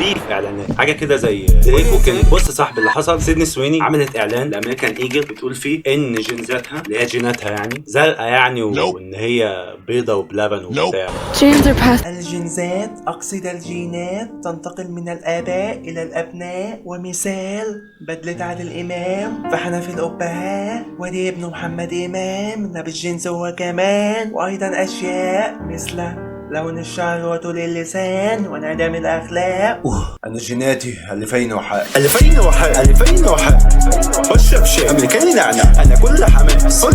بيف اعلانات حاجه كده زي دريك وكينج. بص يا صاحبي اللي حصل، سيدني سويني عملت اعلان لامريكان ايجل بتقول فيه ان جينزاتها اللي هي جيناتها يعني زرقاء يعني وان هي بيضه وبلبن وبتاع. الجينزات أقصد الجينات تنتقل من الآباء إلى الأبناء، ومثال بدلة عادل إمام فحنا في الأبهات، ودي ابن محمد إمام لابس جينز هو كمان، وأيضا أشياء مثل لون الشعر وطول اللسان وانعدام الأخلاق. أنا جيناتي 2001 بشرب شاي أمريكاني نعناع، أنا كل حماس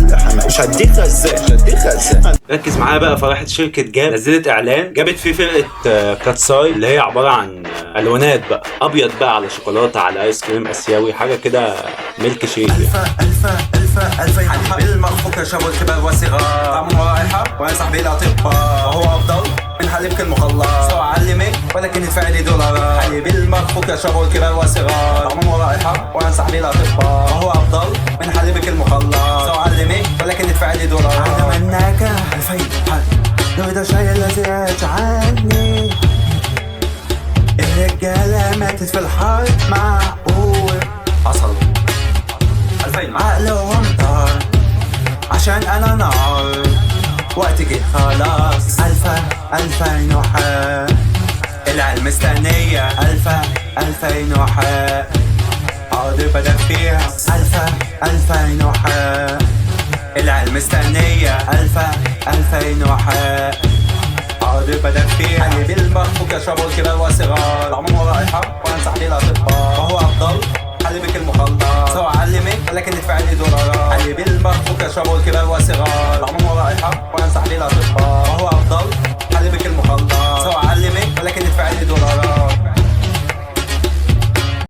مش هديك غزال. ركز معايا بقى. فرحت شركه جاب نزلت اعلان جابت فيه فرقه كاتساي اللي هي عباره عن الوانات بقى، ابيض بقى على شوكولاته على ايس كريم اسيوي، حاجه كده ميلك شيك يعني. ألفين حليب المخفوق شابوا الكبار والصغار، طعمه رائحة وأنا صاحبي الأطباء، وهو أفضل من حليبك المخلص، سواء علمك ولكن ادفع لي دولار. حليب المخفوق شابوا الكبار والصغار، طعمه رائحة وأنا صاحبي الأطباء، وهو أفضل من حليبك المخلص، سواء علمك ولكن ادفع لي دولار. أنا منك 2000 حليب نريد الشيء الذي يجعلني الرجالة ماتت في الحرب، معقول حصل 2000 عقلهم طار عشان أنا نار، وقت جه خلاص. 2000 وحق العلم مستنية، 2000 وحق حاضر بدأ فيها. 2000 وحق العلم مستنية، 2000 وحق حاضر بدأ فيها. حليب المخفوق شابوا الكبار والصغار، طعمه رائحة وأنصح بيه الأطباء، وهو أفضل حليبك المخلص، سواء علمك ولكن ادفع لي دولارات. حليب المخفوق شابوا الكبار والصغار، طعمه رائحة وأنصح بيه الأطباء.